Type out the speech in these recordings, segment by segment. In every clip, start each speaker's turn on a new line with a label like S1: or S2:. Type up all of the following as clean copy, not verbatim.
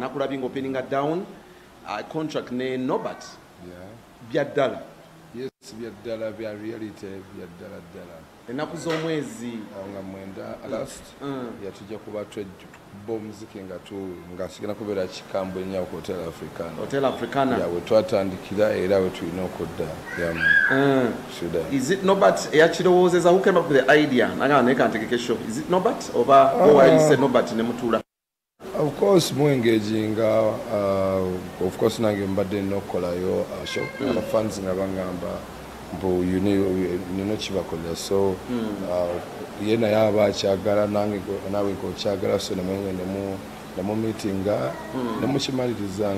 S1: nakulabinga openinga down contract ne Norbert. Byaddala.
S2: Yes, byaddala bya reality byaddala ddala.
S1: Ennaku z'omwezi
S2: nga mwenda last yatujja kuba bo muziki nga sigenda kubeera kikambwe nnyo ku Hotel Africana. We twatandikira era we tulina okudda.
S1: Is it Norbert eyakirowoozeza? Who came up with the idea? Nanga nekantegeke show. Is it Norbert oba wayise Norbert ne mutuula?
S2: Of course, more engaging. Of course, nange mbadde nokolayo show. Fans ngabangamba mbu you know chibakola so yena yaba kyagala nange nawe ko kyagala so nemu meeting nemu chimaliriza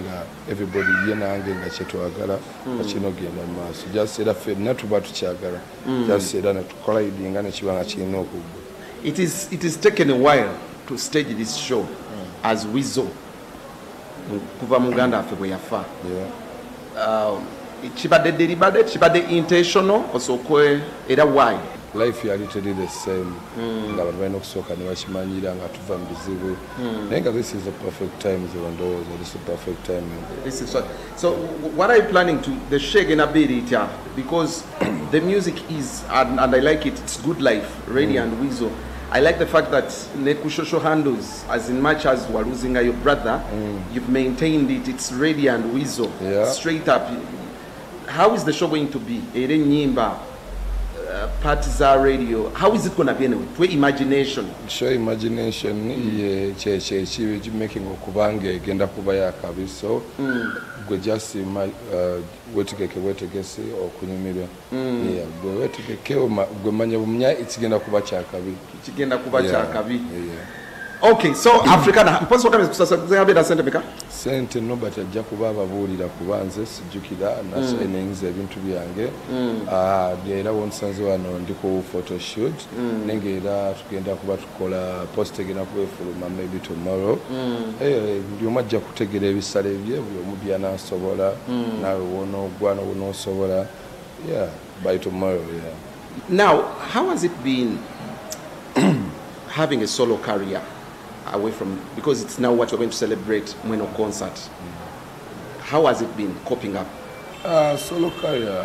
S2: everybody yena ange nga kyetwagala akino genda maaso just era fe natuba tukyagala just era natukola idinga ne kibanga kirina okugwa.
S1: It is taken a while to stage this show as Weasel kuva muganda afe bwe yafa. Chibade deliberate, chibade intentional, also era why?
S2: Life is literally the same. This is a perfect time. This is a perfect time.
S1: This is so. What are you planning to the shake in ability? Because the music is, and I like it. It's good life, Ready and Weasel. I like the fact that Nekushosho handles, as in much as we're losing your brother, you've maintained it. It's Ready and Weasel, straight up. How is the show going to be? Nyimba, Partiza Radio. How is it going to be anyway? To imagination.
S2: Show imagination. Che making okubange genda kubaya kabiso. Gwe just wetegeke okunyumira. Gwe wetegeke gwe manya bumnya ikigenda kuba kyakabi.
S1: Kigenda kuba kyakabi. Okay, so Africana, mposo kama kusasa abeda sente meka?
S2: Sente Norbert ajja kuba ababuulira kubanze sijjukira nasenenze ebintu byange. Era wonsanze wano ndi ku photo shoot. Nenge era tugenda kuba tukola post egenda kwefuluma maybe tomorrow. Ndi omajja kutegera ebisale bye buli omu byanasobola nawe wonosobola. By tomorrow.
S1: Now, how has it been having a solo career? Away from, because it's now what we're going to celebrate when on concert. How has it been coping up?
S2: Solo career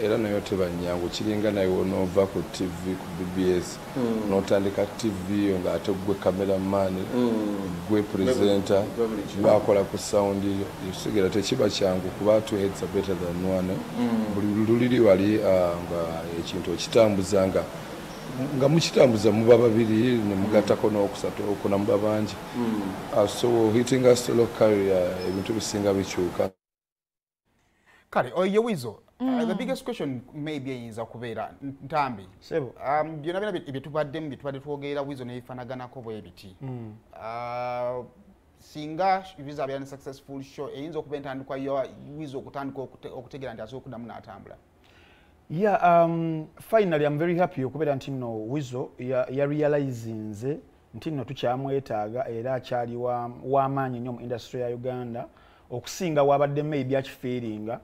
S2: era nayo tebanyangu kiringa nayo onova ku TV ku BBS notandika TV nga ate gwe cameraman gwe presenter bakola ku sound yusigera tekiba kyangu kuba two heads are better than one. Buli luliri wali nga ekintu kitambuzanga nga mukitambuza muba babiri ne mugatako n'okusatu okuna muba bangi. So hitting a solo career ebintu bisinga bikyuka.
S3: Kale oyo Weasel, the biggest question maybe eyinza kubeera ntambi sebo byonna byetubadde twogerera Weasel nebifaanaganako bwe biti. Singa ibiza abeera ne successful show eyinza okuba entandikwa yo Weasel okutandika okutegeera nti asobola okuddamu n'atambula.
S4: Finally, I'm very happy okubera nti no Weasel ya realizing nti no tukyamwetaaga era akyali w'amaanyi nnyo mu industry ya Uganda okusinga wabadde maybe akifiiringa.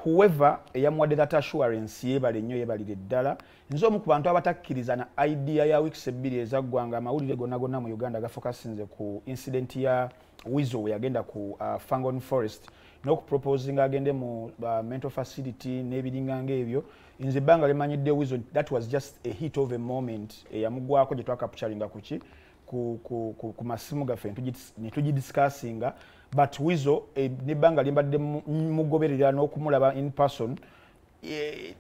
S4: Whoever eyamuwadde that assurance yeebale nnyo yeebalire ddala. Nze omu ku bantu abatakkiriza na idea ya weeks ebbiri ezaggwanga amawulire gonna mu Uganda gafokasinze ku incident ya Weasel we yagenda ku Fangon Forest n'okuproposing agende mu mental facility n'ebiringa ng'ebyo. Nze ebbanga limanyidde Weasel that was just a hit of a moment eyamugwako gye twakapchalinga ku masimu gaffe ne tugidiscussinga. But Weasel nebbanga limbadde mugoberera n'okumulaba in person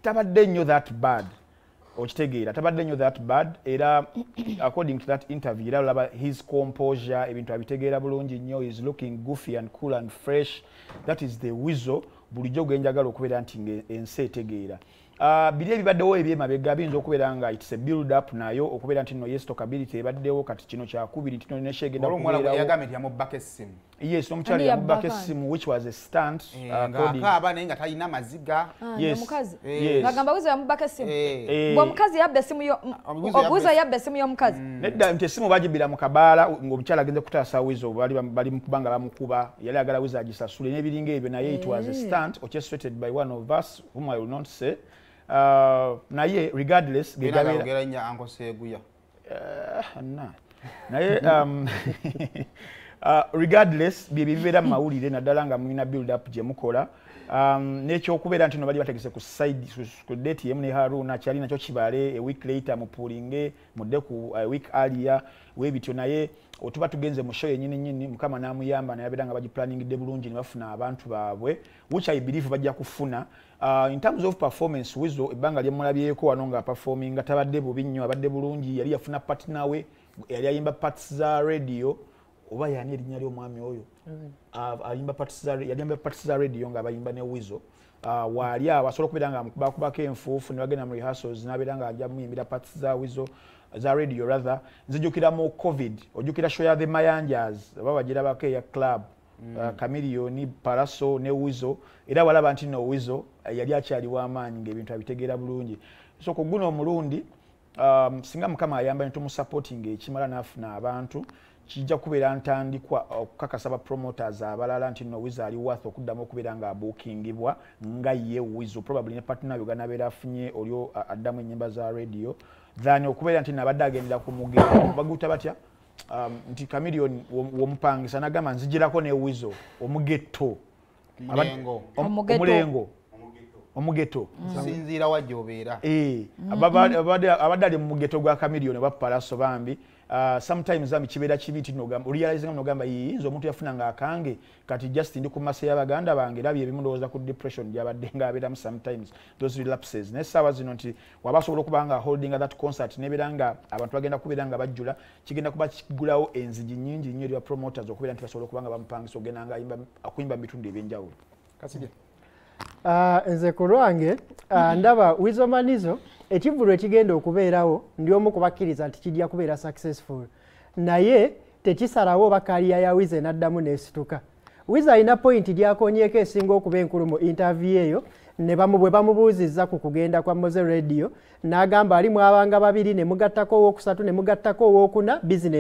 S4: tabadde nnyo that bad. Okitegeera tabadde nnyo that bad era according to that interview era olaba his composure ebintu abitegeera bulungi nnyo, is looking goofy and cool and fresh. That is the Weasel bulijjo gwenjagala okubeera nti ensi etegeera. Biri ebibaddewo ebyemabega biyinza okubeera nga it's a build up nayo okubeera nti no yes stability ebaddewo kati kino kyakubiri nti no neshe egenda
S3: kubeerawo. Yagambye nti yamubbako essimu.
S4: Yes, n'omukyala yamubbako essimu which was a stunt.
S3: Ng'akaaba naye nga talina maziga.
S4: Yes.
S5: Omukazi. Ng'agamba Weasel yamubbako essimu. Bw'omukazi yabba essimu Weasel yabba essimu y'omukazi.
S4: Nedda nti essimu bagibbira mu kabaala ng'omukyala agenze kutaasa Weasel bali mukubanga bamukuba yali agala Weasel agisasule n'ebiringa ebyo naye it was a stunt orchestrated by one of us whom I will not say. Naye regardless
S3: gegabeera nya anko Seguya.
S4: Naye regardless bibeera mu mawulire naddala nga mulina build up gye mukola n'ekyokubeera nti no bali bategese ku side ku date yemu ne Haruna kyali nakyo kibale a week later mupulinge mudde ku a week earlier webityo naye otuba tugenze mu show yennyini mukama n'amuyamba naye abeera nga bagi planningidde bulungi ne bafuna abantu baabwe which I believe bajja kufuna in terms of performance Weasel ebbanga lyemulabyeko wano nga performing tabadde bubi nnyo abadde bulungi yali yafuna partner we yali ayimba parts za radio oba yani erinnya ly'omwami oyo ayimba parts za radio nga abayimba ne Weasel wali abasobola okubeera nga bakubako enfuufu ne bagenda mu rehearsals n'abeera nga ajja muyimbira parts za Weasel za radio rather nzijukira mu covid ojukira show ya the Mayanjas baba bagirabako eya club Chameleon Paraso ne Weasel era walaba nti no Weasel yali akyali w'amaanyi ng'ebintu abitegeera bulungi so ku guno omulundi singa mukama ayamba nti tumusupporting ekimala n'afuna abantu kijja kubeera ntandikwa okukakasa ba promoters abalala nti no Weasel ali worth okuddamu okubeera nga abookingibwa nga ye Weasel probably ne partner Uganda abeera afunye olio addamu ennyimba za radio than okubeera nti nabadde agendera ku mugendo baguta batya nti Chameleon womupangisa nagamba nzigirako ne Weasel omugetto omugetto
S3: sinzira wajja obeera
S4: abadde ali mu mugetto gwa Chameleon bapalaso bambi sometimes kibeera kibi nti realizing nogamba yinza omuntu yafuna nga akange kati just ndi ku masa y'abaganda bange labye ebimu ndowooza ku depression gyabadde nga abeeramu sometimes those relapses naye essaawa zino nti waba asobola okuba nga holding that concert nebeera nga abantu bagenda kubeera nga bajjula kigenda kuba kigulawo enzigi nnyingi nnyo eri promoters okubeera nti basobola okuba nga bamupangisa ogenda nga akuyimba mu bitundu ebyenjawulo
S3: Kasige
S6: nze ku lwange ndaba Weasel Manizo ekivvulu ekigenda okubeerawo ndi omu kubakkiriza nti kijja kubeera successful naye tekisalawo oba kaliya ya Weasel n'addamu n'esituka Weasel alina point gy'akonyeeko esinga okuba enkulu mu interview eyo ne bwe bamubuuzizza ku kugenda kwa Moze Radio n'agamba ali mu abanga babiri ne mugattako ow'okusatu ne mugattako ow'okuna business